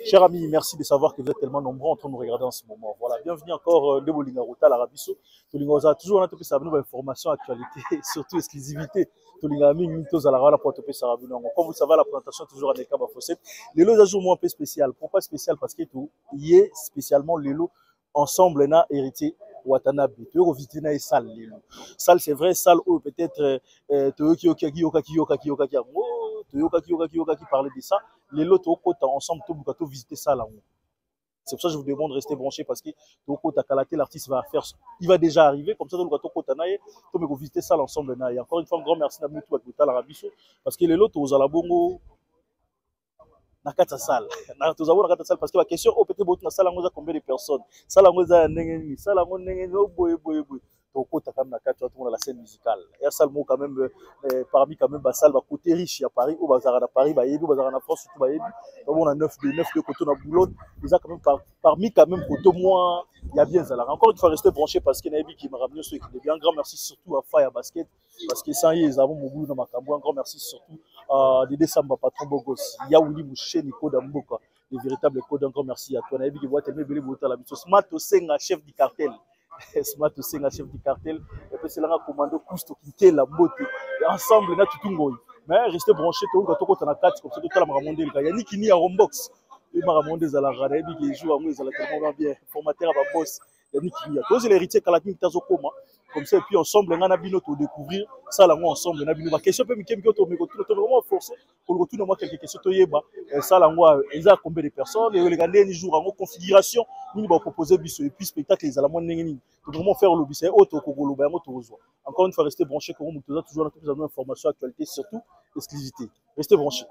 Chers amis, merci de savoir que vous êtes tellement nombreux en train de nous regarder en ce moment. Voilà, bienvenue encore de Bolinga Rota, l'Arabie Saoudite. Tolinga toujours on a ça nous information, actualité, surtout exclusivité. Tolinga Mintos à la pour topé Sarabino. Comme vous savez, la présentation est toujours avec Kaba Fossé. Les lots d'ajoutement un peu spécial. Pourquoi spécial? Parce que tout y est spécialement les lots ensemble na héritier Watanabe. Tu veux visiter na salle les lots. Salle c'est vrai, salle où peut-être qui parlait de ça. Les lots ensemble tout visiter ça là. C'est pour ça que je vous demande de rester branché parce que l'artiste va faire, il va déjà arriver comme ça donc vous visiter ça l'ensemble. Et encore une fois un grand merci à tout l'Arabie Saoudite parce que les lots aux alabongo na kata salle na tous avoir na kata salle parce que la question au peut-être beaucoup na salle on a combien de personnes salle on a nengeni salle on nengeni boy Tokota comme la carte tout la scène musicale et ça le mot quand même parmi quand même salle va côté riche à Paris au bazar à Paris ba yebi bazar en France surtout ba yebi on a 9 de côté na Boulogne ils a quand même parmi quand même côté moi il y a bien ça là encore une fois rester branché parce que Nabi qui m'a ramené ce qui est bien grand merci surtout à Fire Basket parce que sans ils avons mon boulot dans ma cambo un grand merci surtout à Dédé Samba patron Bogos Yaouli Mouché Nico Damboka le véritable code un grand merci à toi Nabi qui voit tellement belé botta la mission Smart Osenga chef du cartel Smart Osenga chef du cartel et puis c'est là un commando Cousto qui la beauté ensemble na tout ngoy mais rester branché tout ga toko na 4 comme ça tout la monter le ya niki ni à Rombox et m'a monter za la rarabi qui joue à moi za la tellement bien formateur à boss ya niki ya tous les héritiers kalaki tazo koma comme ça et puis ensemble on a bino to découvrir ça là ensemble na bino ba question peut mikem to me to vraiment forcer pour retourner moi quelques questions to yeba ça là moi ils a combien de personnes et les gars ni jour en configuration ni va proposer biso et puis spectacle les ala mo ndengeni to vraiment faire le bis et auto kokolo ba mo to rezo encore une fois rester branché comme nous toujours dans toutes les informations actualité surtout exclusivité restez branchés.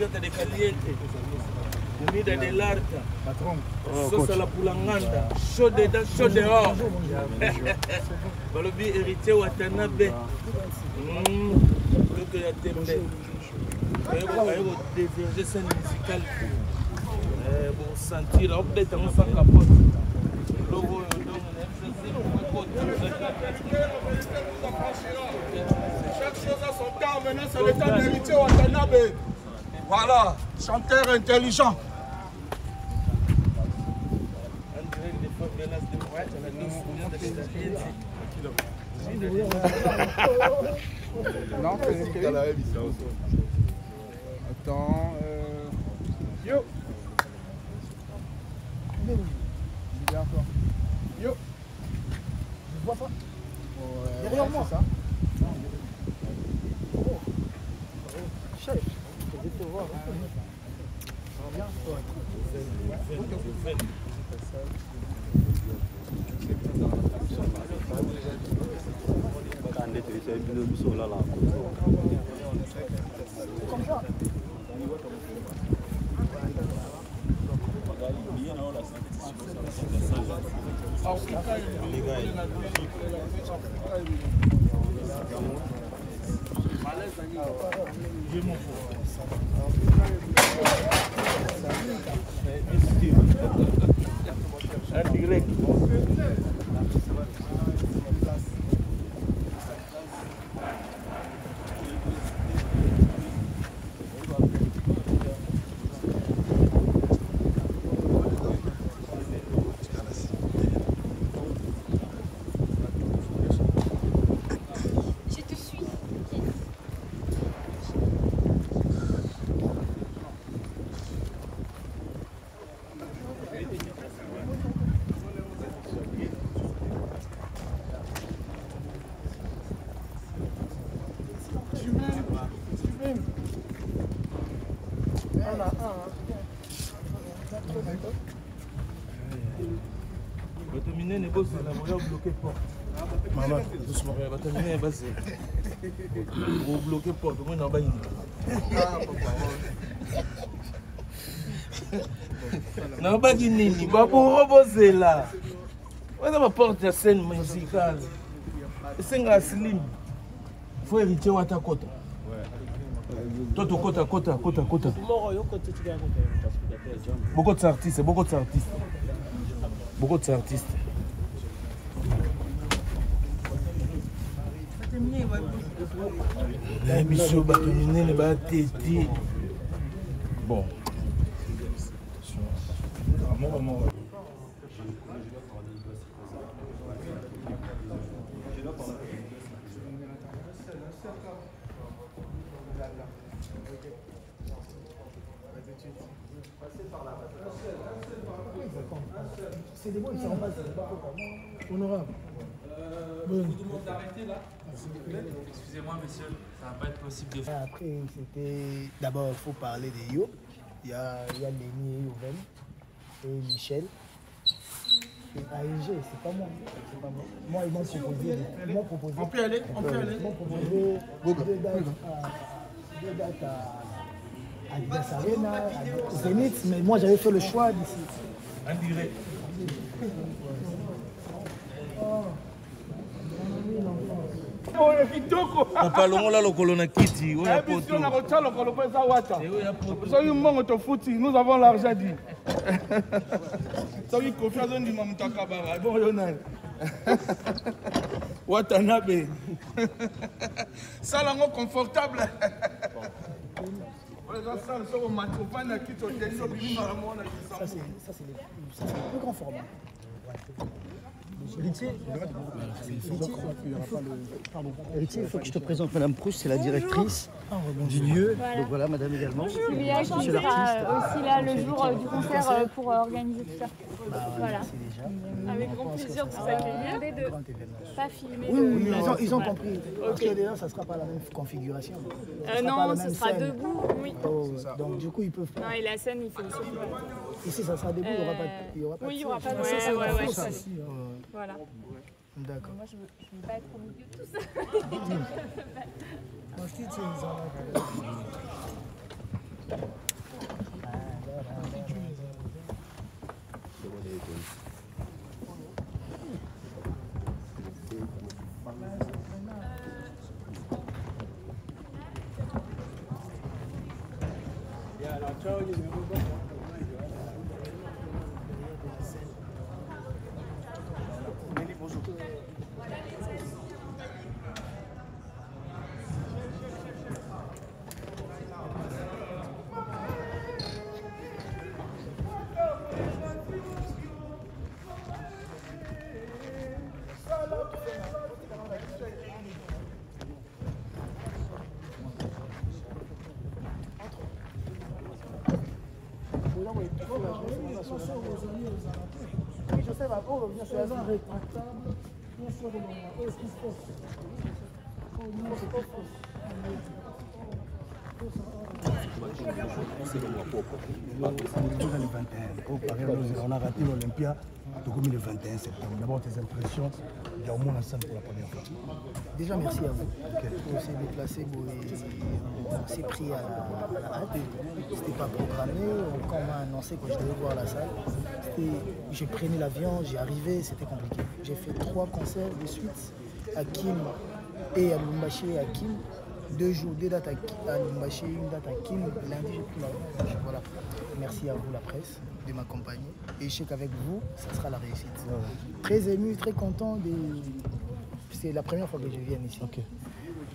De caliente, comida de larta, sauce à la poulanganda, chaud dedans, chaud dehors. Balobi héritier Watanabe. Donc il y a tembe. Ayo déverger scène musicale. Pour sentir, on peut être en fin capote. Logo chaque chose a son temps, maintenant c'est le temps d'héritier Watanabe. Voilà, chanteur intelligent. Non, c'est attends, yo. Bien encore. Yo. Je vois pas. Derrière moi. Ça. Chef. Je vais te voir. Bien. Maman, doucement. Vous bloquez porte, vous n'en avez pas. Pas nini, pas pour reposer là. On va porter la scène musicale. C'est un slim. Il faut hériter Watakota. Toto, kota. Beaucoup d'artistes. Biso bato minene batete. Bon. C'est des mots, ils s'en passent. Honorable. Tout le monde arrêté là. Excusez-moi, monsieur, ça va pas être possible de faire. Après, c'était. D'abord, il faut parler des Yo. Il y a Léni et Yovel et Michel. Et AEG, c'est pas moi. Moi, ils m'ont proposé. On peut aller. Ils m'ont proposé deux dates à Adidas Arena, à Zénith, mais moi, j'avais fait le choix d'ici. En direct. Napalongola lokolo na kiti oya poto. Soki mbongo tofuti, nous avons l'argent dit. Soki confiance on dit mamutaka bara. Bon yo nani. Watanabe. Salango confortable. Ça, c'est le plus grand format. Héritier, il faut que je te présente Madame Proust, c'est la directrice du lieu. Voilà. Donc voilà, Madame également. Julia qui sera aussi là le jour du concert pour organiser tout ça. Voilà. Avec grand plaisir de vous accueillir. Pas filmer. Oui, ils ont compris. Parce que déjà, ça ne sera pas la même configuration. Non, ce sera debout, oui. Donc du coup, ils peuvent pas. Non, et la scène, il faut aussi. Ici, ça sera debout, il n'y aura pas de. Oui, il n'y aura pas de. Voilà. D'accord. Moi, je ne veux pas être au milieu de tout ça. Oui, je sais, ma pauvre, bien sûr, elles ont rétractable. Bien sûr, de mon on a raté l'Olympia le 21 septembre. D'abord, tes impressions, il y a au moins un scène pour la première fois. Déjà, merci à vous. On s'est déplacé, on s'est pris à la hâte. C'était pas programmé. Quand on m'a annoncé que je devais voir la salle, j'ai pris l'avion, j'ai arrivé, c'était compliqué. J'ai fait 3 concerts de suite à Kim et à Lubumbashi et à Kim. 2 jours, 2 dates à Lubumbashi, 1 date à Kim. Lundi, j'ai pris l'avion. Voilà. Merci à vous, la presse, de m'accompagner. Et je sais qu'avec vous, ça sera la réussite. Très ému, très content. C'est la première fois que je viens ici.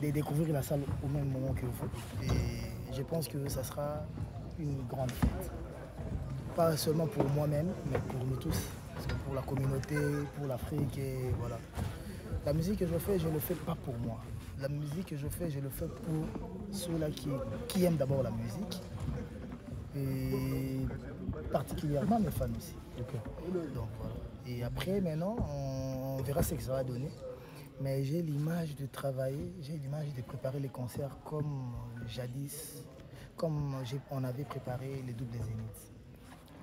De découvrir la salle au même moment que vous. Et je pense que ça sera une grande fête. Pas seulement pour moi-même, mais pour nous tous. Parce que pour la communauté, pour l'Afrique, et voilà. La musique que je fais, je ne le fais pas pour moi. La musique que je fais, je le fais pour ceux-là qui aiment d'abord la musique. Et particulièrement mes fans aussi. Donc voilà. Et après, maintenant, on verra ce que ça va donner. Mais j'ai l'image de travailler, j'ai l'image de préparer les concerts comme jadis, comme on avait préparé les doubles Zénith.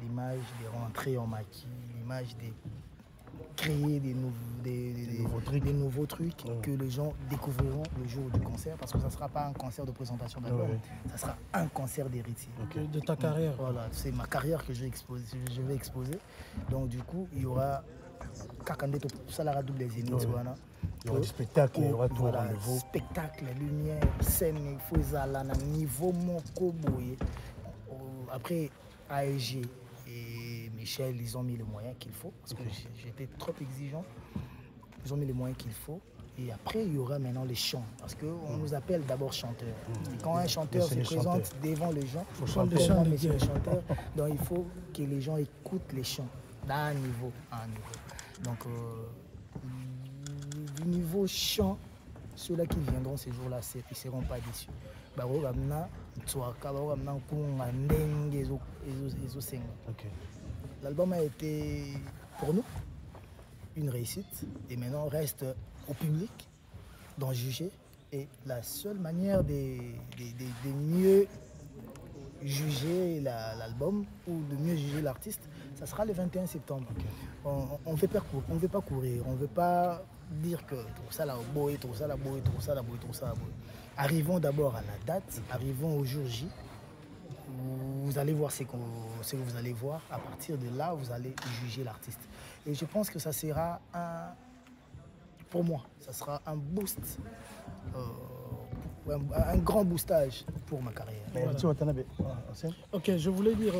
L'image des rentrées en maquis, l'image de créer des nouveaux trucs que les gens découvriront le jour du concert, parce que ça ne sera pas un concert de présentation d'album, ça sera un concert d'héritier. De ta carrière. Voilà, c'est ma carrière que je vais exposer. Donc du coup, il y aura Kakandé, ça la double les ennemis. Il y aura du spectacle, il y aura tout au rendez-vous. Spectacle, lumière, scène, il faut aller à un niveau mokoboye. Après, AEG et Michel, ils ont mis les moyens qu'il faut, parce que j'étais trop exigeant. Ils ont mis les moyens qu'il faut. Et après, il y aura maintenant les chants, parce qu'on nous appelle d'abord chanteurs. Et quand un chanteur se présente devant les gens, il faut chanter les chanteurs. Donc il faut que les gens écoutent les chants d'un niveau à un niveau. Donc, du niveau chant, ceux-là qui viendront ces jours-là, ils ne seront pas déçus. L'album a été, pour nous, une réussite. Et maintenant, reste au public d'en juger. Et la seule manière de mieux juger l'album ou de mieux juger l'artiste, ça sera le 21 septembre. On ne veut pas courir, on ne veut pas dire que tout ça là, boy, tout ça là, boy, tout ça là, boy, tout ça là, boy. Arrivons d'abord à la date, arrivons au jour J. Vous allez voir ce que vous allez voir. À partir de là, vous allez juger l'artiste. Et je pense que ça sera pour moi, ça sera un boost, un grand boostage pour ma carrière. Ok, je voulais dire,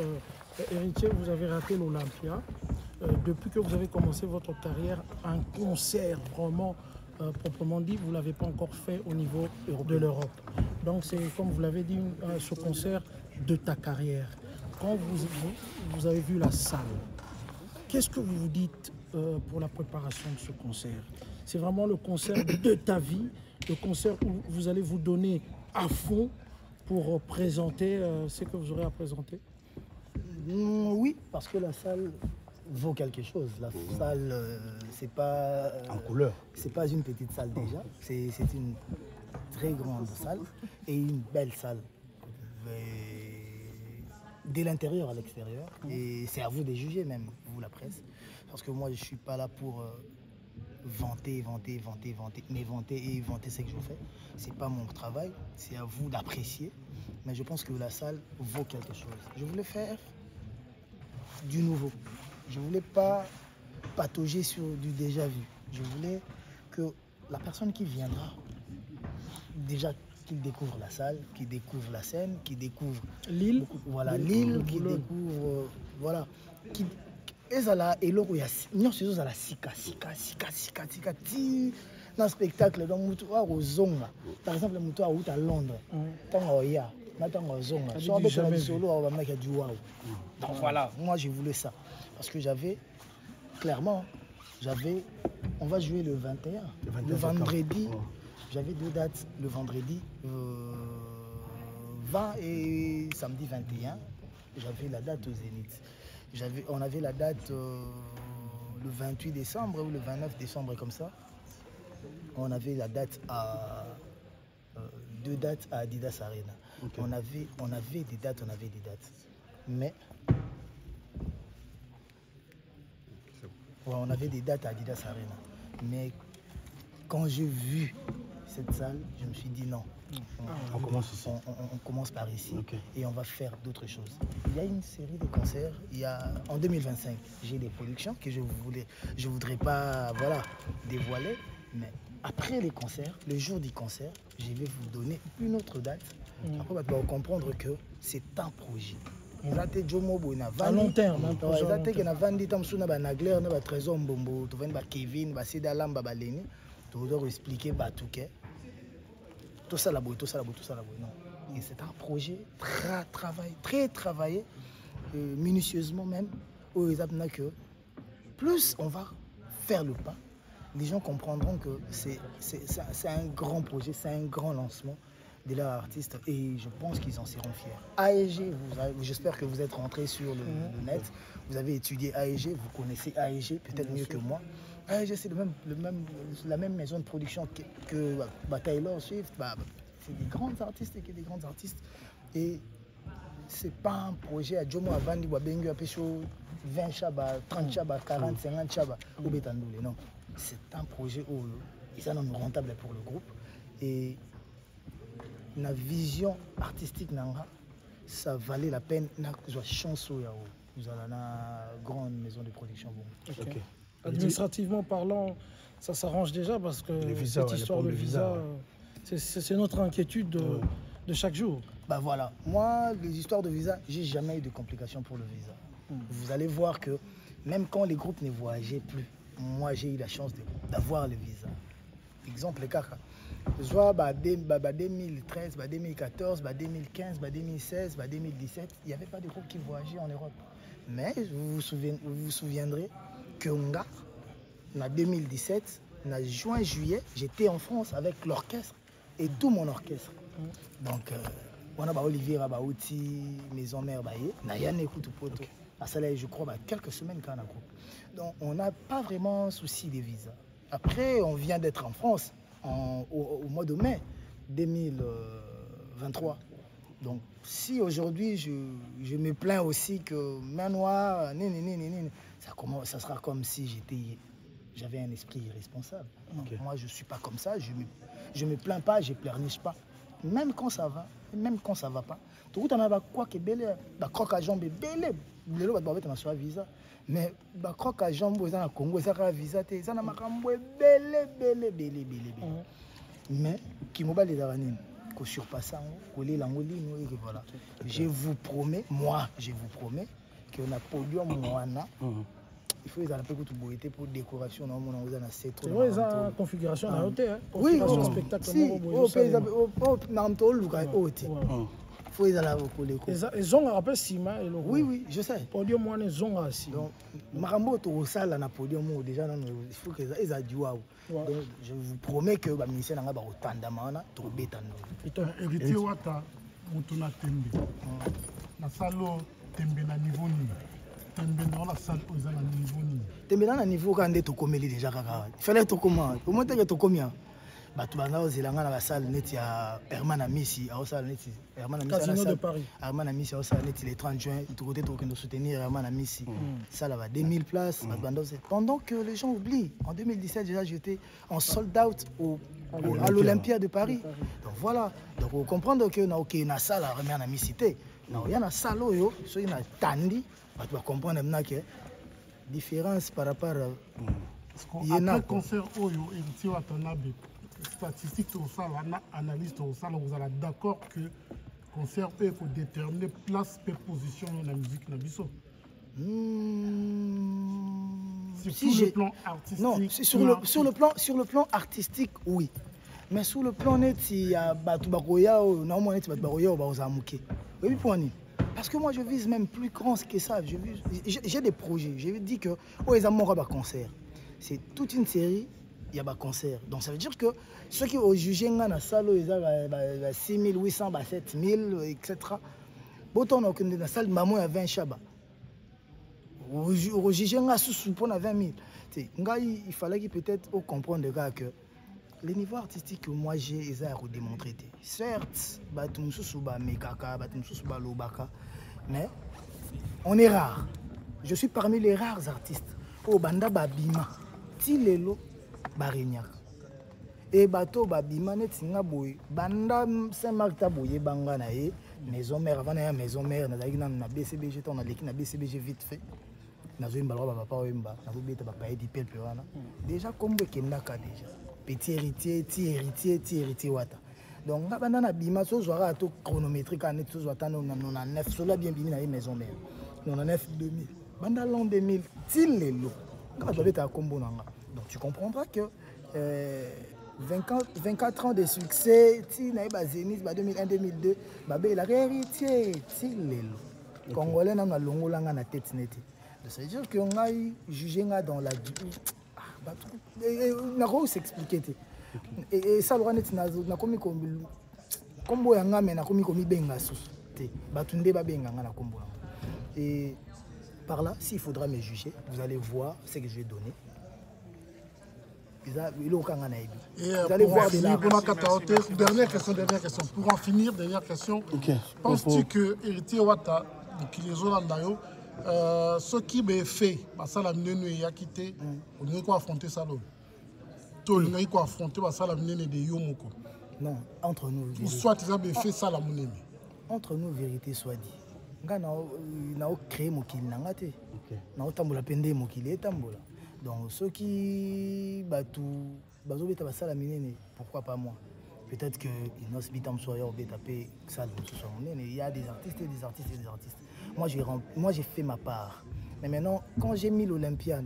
Héritier, vous avez raté l'Olympia. Depuis que vous avez commencé votre carrière, un concert vraiment proprement dit, vous ne l'avez pas encore fait au niveau de l'Europe. Donc c'est, comme vous l'avez dit, ce concert de ta carrière. Quand vous avez vu la salle, qu'est-ce que vous vous dites pour la préparation de ce concert? C'est vraiment le concert de ta vie, le concert où vous allez vous donner à fond pour présenter ce que vous aurez à présenter? Oui, parce que la salle vaut quelque chose. La salle, c'est pas en couleur. C'est pas une petite salle déjà. C'est une très grande salle et une belle salle. De l'intérieur à l'extérieur. Et c'est à vous de juger même, vous la presse. Parce que moi, je suis pas là pour vanter ce que je fais. C'est pas mon travail. C'est à vous d'apprécier. Mais je pense que la salle vaut quelque chose. Je voulais faire du nouveau. Je ne voulais pas patauger sur du déjà vu. Je voulais que la personne qui viendra, déjà qu'il découvre la salle, qu'il découvre la scène, qu'il découvre l'île, voilà, l'île, qu'il découvre, voilà, ezala eloko ya nyonso ezala sika ti na spectacle donc mutu wa kozonga par exemple mutu a uta Londres tango ya na tango zonga so abeta solo wa bamaki a du waouh. Donc voilà, moi j'ai voulu ça parce que on va jouer le 21, le vendredi. J'avais 2 dates, le vendredi 20 et samedi 21. J'avais la date au Zénith. On avait la date le 28 décembre ou le 29 décembre comme ça. On avait la date à 2 dates à Adidas Arena. Okay. On avait des dates. Mais on avait des dates à Adidas Arena. Mais quand j'ai vu cette salle, je me suis dit non. On commence ici. On commence par ici, okay. Et on va faire d'autres choses. Il y a une série de concerts. En 2025, j'ai des productions que je voudrais pas dévoiler. Mais après les concerts, le jour du concert, je vais vous donner une autre date. Après, vous allez comprendre que c'est un projet. À long terme. Expliquer tout ça la boue. Et c'est un projet très travaillé, minutieusement même, où ils apprennent que plus on va faire le pas, les gens comprendront que c'est un grand projet, c'est un grand lancement de leur artiste et je pense qu'ils en seront fiers. AEG, j'espère que vous êtes rentrés sur le net, vous avez étudié AEG, vous connaissez AEG peut-être mieux que moi. AEG, c'est la même maison de production que Taylor Swift, c'est des grands artistes et c'est pas un projet à Jomo Avandi, Wabengu, Apesho, 20 chaba, 30 chaba, 40, 50 chaba, ou Betandoule, non. C'est un projet où ils sont rentables pour le groupe et la vision artistique ça valait la peine. Nous avons chance, nous avons une grande maison de production. Okay. Administrativement parlant, ça s'arrange déjà parce que cette histoire de visa, c'est notre inquiétude de chaque jour. Bah voilà, moi, les histoires de visa, j'ai jamais eu de complications pour le visa. Vous allez voir que même quand les groupes ne voyageaient plus, moi j'ai eu la chance d'avoir le visa. Exemple, les cas. Soit 2013, 2014, 2015, 2016, 2017, il n'y avait pas de groupes qui voyageaient en Europe. Mais vous vous souviendrez que en 2017, en juin-juillet, j'étais en France avec l'orchestre et tout mon orchestre. Donc, on a Olivier Rabaouti, Maison Mère Baye, Nayane Koutupoto. Je crois, quelques semaines quand on a groupe. Donc, on n'a pas vraiment souci des visas. Après, on vient d'être en France au mois de mai 2023. Donc, si aujourd'hui je me plains aussi que Manoir, ça sera comme si j'avais un esprit irresponsable. Okay. Moi, je ne suis pas comme ça, je me plains pas, je ne pleurniche pas. Même quand ça va, même quand ça ne va pas. Tout le monde a quoi que belé, la croque à jambe belé, le lot va être un visa. Mais la croque à jambe aux en Congo, ça a visa, ça n'a pas belé. Mais qui m'a les aranines, qu'on surpasse, qu'on les langoulines, et voilà. Je vous promets, qu'on a podium moana. Il faut les appeler pour décoration. C'est vrai, ils ont une configuration à hauteur. Oui, spectacle. Il faut les aller ils ont un rappel Sima et le oui, je sais. Podium moi ils ont aussi. Donc Marambo to sala na podium déjà il faut que ils a du waouh. Donc je vous promets que ba ministère nga ba otanda mana to betano. Héritier Wata mutuna tembe. Na salo tembe na niveau ni. Tembe dans la salle aux ala niveau ni. Tembe na niveau quand to komeli déjà kaka. Il fallait to comment? Au moins que to combien? Bato banga ozelanga na basale neti ya Herman Amissi aosala neti Herman Amissi Casino de Paris. Herman Amissi aosala neti le 30 juin tout côté to soutenir Herman Amissi. Ça là va 2000 places pendant que les gens oublient en 2017 déjà j'étais en sold out à l'Olympia de Paris. Donc voilà, donc vous comprenez que na OK na salle Herman Amissi té. Non, il y a na salle yo, so il y a tandi, bato va comprendre maintenant que différence par rapport à après concert oyo Héritier Watanabe statistique au sein, analyste au sein, vous êtes d'accord que concert peut déterminer place et position dans la musique na biso. Sur le plan artistique. Non, sur le plan artistique, oui. Mais sur le plan net, il y a Batu Bakoya, normalement net Batu Bakoya, Baozamuke. Oui, pour nous. Parce que moi, je vise même plus grand que ça. J'ai des projets. Je dis que ils ont un concert. C'est toute une série. Il y a un concert. Donc ça veut dire que ceux qui ont jugé dans la salle, ils ont 6800, 7000, etc. Bon, dans la salle, maman a 20 chaba. Au jugé dans la salle, on a 20 000. Il fallait peut-être comprendre que les niveaux artistiques que moi j'ai, ils ont démontré. Certes, mais on est rare. Je suis parmi les rares artistes. Au Banda Babima, Tilelo, Barignac. Et bateau Babima, Netinga Boy, Banda Saint-Marc Taboye, Banganae, Maison Mère, avant la Maison Mère, na BCBG, on a l'équipe na BCBG vite fait. Nazo Imbalwa Papa Wemba, Nazo Beta Papa Edi Pelpewana. Déjà, comme Kendaka déjà. Petit héritier, Wata. Donc, on a Bima, so Zora tout chronométrique, on a 9, cela bien bimi na Maison Mère. On a 9 2000. Banda l'an 2000, Tilelo. Donc tu comprendras que 24 ans de succès, Zénith, 2001-2002, il a héritier, Congolais n'a pas la tête nette. C'est-à-dire qu'on a jugé dans la... On a s'expliquer. Et ça, on a commis comme... Comme on a commis benga sous. Batunde ba benga na kombo. Et par là, s'il faudra me juger, vous allez voir ce que je vais donner. Vous allez voir des larmes. Dernière question. Pour en finir, dernière question. Okay. Penses-tu que Héritier Wata, qui les Olandayo, ce qui m'a fait, ça l'a mené à quitter, on ne peut affronter ça. On ne peut affronter ça l'a mené de Yomoko. Non, entre nous. Ou soit tu as fait ça la mené. Entre nous, vérité soit dit. Nga na créé mokili nanga te. Na otambola pende mokili etambola. Donc ceux qui pourquoi pas moi? Peut-être que il y a des artistes et des artistes et des artistes. Moi j'ai fait ma part. Mais maintenant, quand j'ai mis l'Olympia,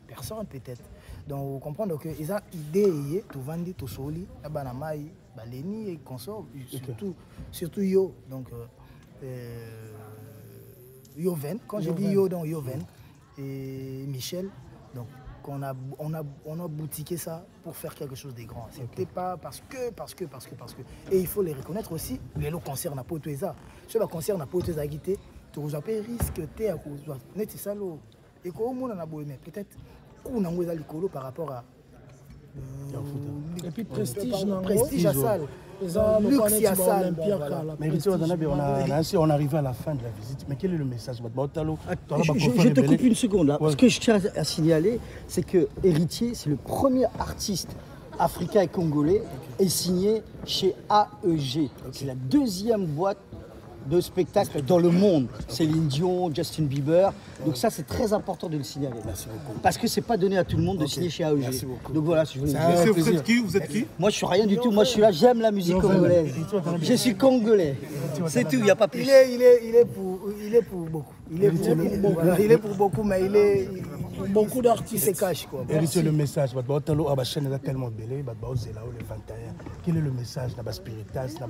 personne peut-être. Donc vous comprenez que ils ont idée tout vendre tout soli, banamai, baleni et consort, surtout yo. Donc Yoven, quand j'ai dit yo donc Yoven et Michel, donc on a boutiqué ça pour faire quelque chose de grand. C'était pas parce que. Et il faut les reconnaître aussi, les lots concernent à Potoeza. Ceux qui concernent à Potoeza guité, tu as pas risque à cause de ça. Et comment on a beau aimer peut-être qu'on a un écolo par rapport à. Et puis prestige à salle. Luxe à salle. Mais on arrive à la fin de la visite. Mais quel est le message? Je te coupe une seconde là. Ce que je tiens à signaler, c'est que Héritier, c'est le premier artiste africain et congolais est signé chez AEG. C'est la deuxième boîte de spectacles dans le monde. Céline Dion, Justin Bieber. Donc ça, c'est très important de le signaler. Merci beaucoup. Parce que c'est pas donné à tout le monde de signer chez AEG. Merci beaucoup. Donc voilà, je voulais dire. Vous êtes qui? Moi, je suis rien du tout. Moi, je suis là, j'aime la musique congolaise. Je suis congolais. C'est tout, il n'y a pas plus. Il est pour beaucoup. Il est pour beaucoup, mais il est... Beaucoup d'artistes se cachent quoi. Héritier, le message, la chaîne est tellement belle, le 21. Quel est le message dans la spiritas, dans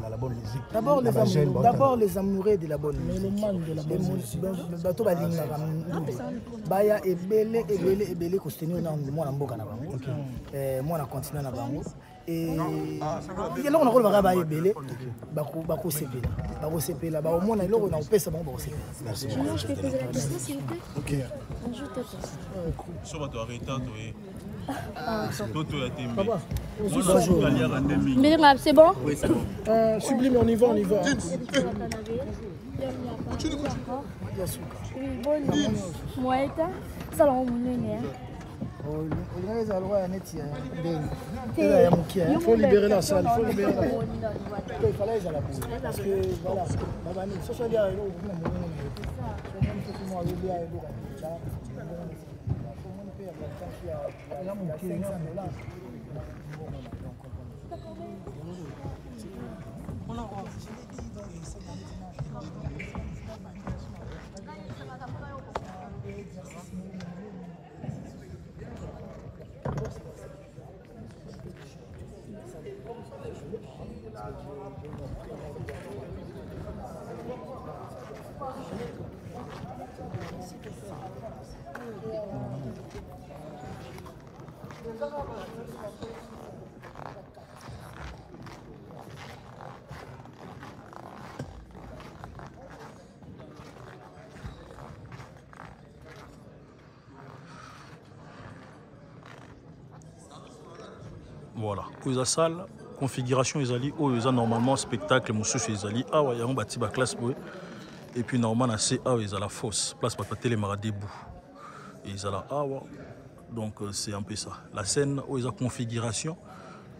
la bonne musique? D'abord les amoureux de la bonne musique. Bateau balingaka baya ebele kostenir na mwana mboka na bango. Mwana continent na bango. Et là on a rôle baba ebele bako sepela ba au moins na loko na opesa bango bako sepela. Merci. Je peux poser la question s'il vous plaît? OK. Bonjour Toto. So bato arrêta Bonjour. C'est bon? Oui, c'est bon. Sublime, on y va. Moeta, salon monene. Il faut libérer la salle. Parce que voilà, Voilà, aux salle, configuration ils ont normalement spectacle, monsieur ils allient, ah ouais, ils ont bâti la classe et puis normalement c'est ah ils ont la fosse, place pour télémara debout, et ils ont la ah ouais. Donc c'est un peu ça. La scène où ils ont configuration,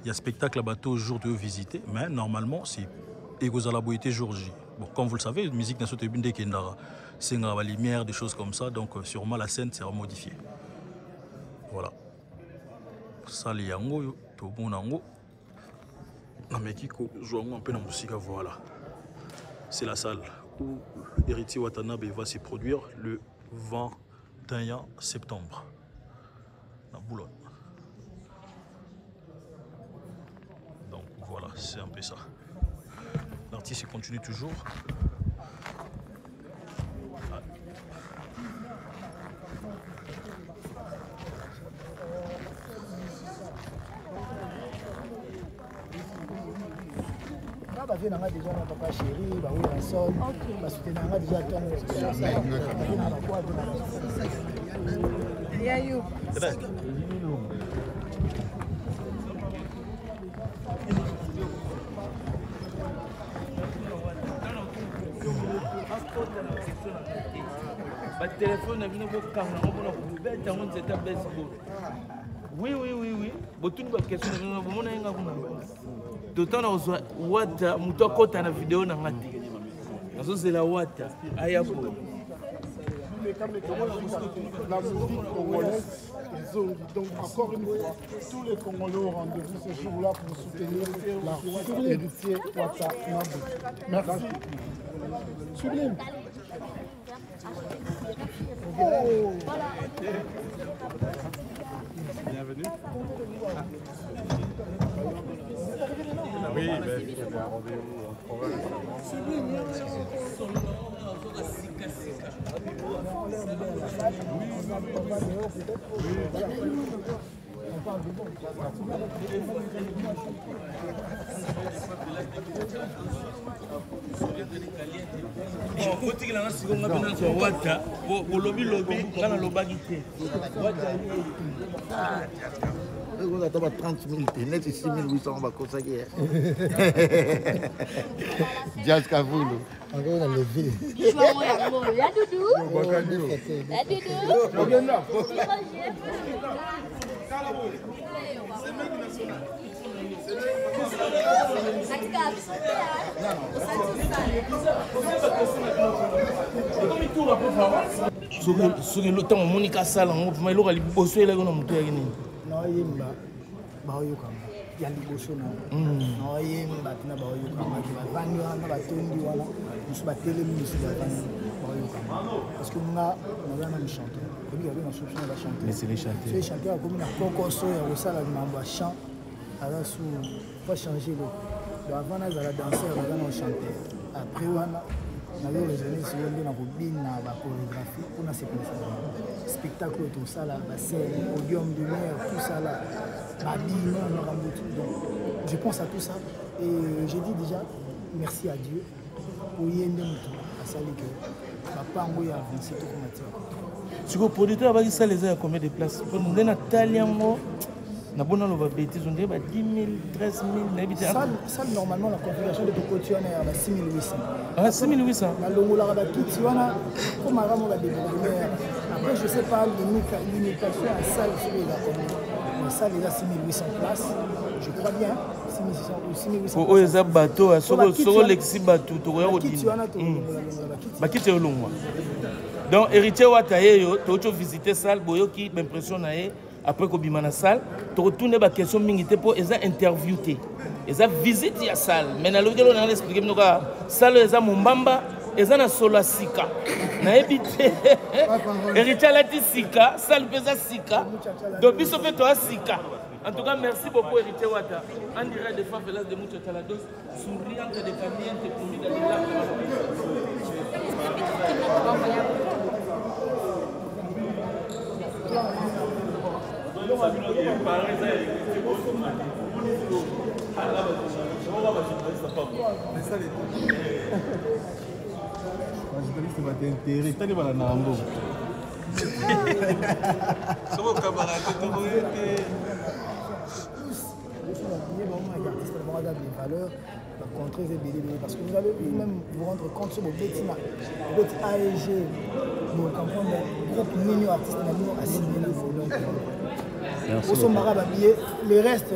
il y a spectacle à bateau jour de visiter, mais normalement c'est égaux à la beauté jour J. Bon, comme vous le savez, musique n'a sauté bindé kendara, c'est la lumière, des choses comme ça, donc sûrement la scène sera modifiée. Voilà. Ça les yango to bonango na mekiko jouango un peu na musique voilà. C'est la salle où Héritier Watanabe va se produire le 21 septembre dans Boulogne. Donc voilà, c'est un peu ça. L'artiste continue toujours. Déjà mon papa chéri, bah oui, un sol, parce que n'a déjà téléphone na bino bokanga ngomona kubeta ngo nzeta baseball. Oui. Botu ba question na bino bomona yenga kuna. Totana ozwa wata muto kota na video na ngati. Nazo zela wata ayapo. La musique congolaise, donc encore une fois, tous les Congolais au rendez-vous ce jour-là pour soutenir l'artiste Héritier Wata Nabou. Merci. Sublime. Oh. Bienvenue. Oui, il y avait un rendez-vous en province. On a 30 000 net et 6 800, on va consacrer. Jazz Kavoulou. On a levé. La doudou. soki lota monika asala ngo mpema eloko ya liboso elaki na moto yaki nini naoyemba baoyokama ya liboso na naoyemba mpena baoyokamaki bavandi wana batondi wana mosu batelemi mosu bavandi baoyokama parce que nga naza na michanteur kobi babe na soso na bachanteur chanteur akomi na kokoso ya kosala mambo ya chant aza su fa changer le donc avant nazala danseur aza na chanteur après wana nazo raisonner sur nde na kobina bachorégraphie mpona sepelisa spectacle oyo tosala bascène podium de mer tout ça là babino makambo tout donc je pense à tout ça et j'ai dit déjà merci à Dieu pour ye nde moto asali ke bapango ya avancé tokoma tia sikoyo producteur abakisala eza ya combien de place mpo nde natali yango nabona loba bêtise on dirait 10 000 13 000 nayebi te salle normalement la configuration de tokoti wana ya 6 800 ah 6 800 nalongolaka bakiti wana po malamu badébordemere après je sais pas limitation ya salle soki eza combien salle eza 6 800 places je crois bien 6 800 oyo eza bato soko olekisi bato tokoya kodina bakiti eyolongwa donc héritier wata yeyo tooti ovisite salle boyoki baimpression na ye après kobima na salle tokotourne baquestion mingi te mpo eza interview te eza visite ya salle mais nalobi kelo nanga explike bino kaka salle eza mombamba eza na solo ya sika nayebi te héritier alati sika salle mpe eza sika donc biso mpe toya sika en tout cas merci beaucoup héritier wata en direct de favelas de mucho talados souriante de caliente comida de la parce que vous allez vous-même vous rendre compte sur vos bêtises, votre AEG, vous comprenez, groupe Nino artiste a signé la le reste,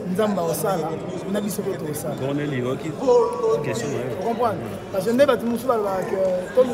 nous avons au sala, nous avons sauvé au sala. On est libre, qui question. Vous comprenez? Parce que nous avons tout le monde tout le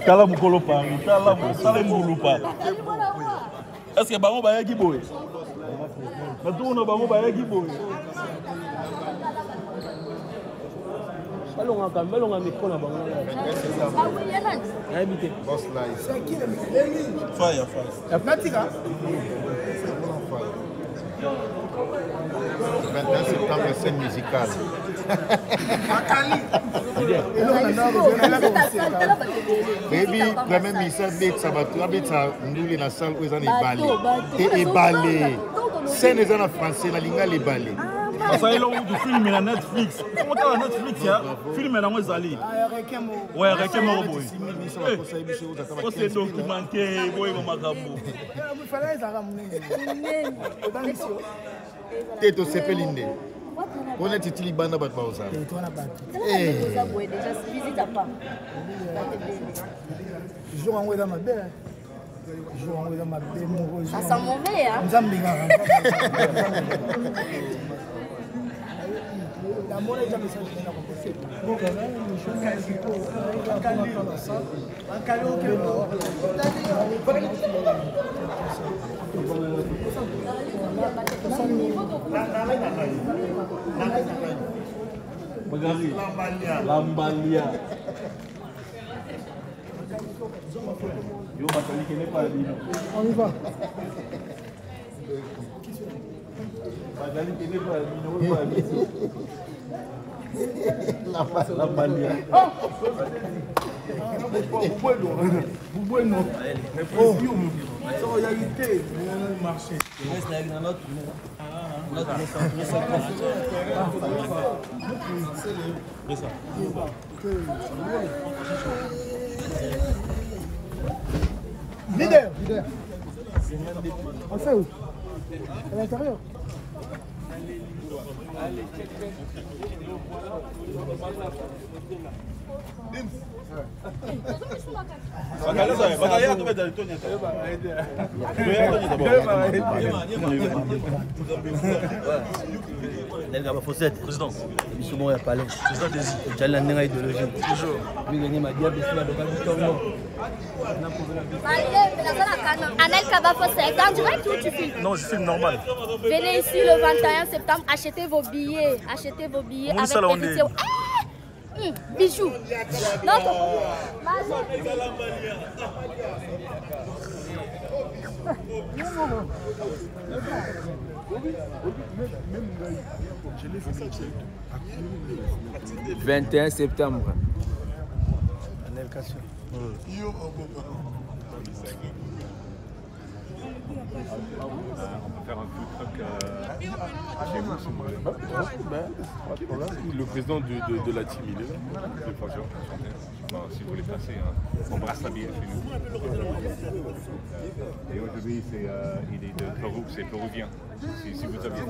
Tala mukolo pari, tala mbulu pari. Est-ce que bango bayaki boye? Batuna bango bayaki boye. Allons on micro na bango. Habité. Boss live. C'est qui le Fire. La pratique. 21 septembre, scène musicale. Baby, premier ministère bet sabato, bet sa ndule na salle où ils en éballé. Et éballé. Scène ils en français, la linga l'éballé. Ça y est, du film na Netflix. Comment t'as Netflix ya? Film na Mozali. Ouais, Rekem Roboy. C'est documenté, boy Magambo. Teto sepelinde. On est titili banda bat baosa. Ça sent mauvais, hein? Lambalia. On y va. Lambalia. Leader. On fait où? À l'intérieur. Président, il y a palais. Président Désir. Tu as la idéologie. Toujours. Lui, il m'a dit, Anel Kabafo, c'est en direct ou tu filmes? Non, je filme normal. Venez ici le 21 septembre, achetez vos billets. Achetez vos billets avec Héritier. Bijoux. Donc, le 21 septembre. On peut faire un food truck chez vous si vous voulez. Le président de la team, il est là. Non, si vous voulez passer, on brasse la bière chez nous. Et aujourd'hui, il est de Pérou, c'est péruvien. Si vous avez faim.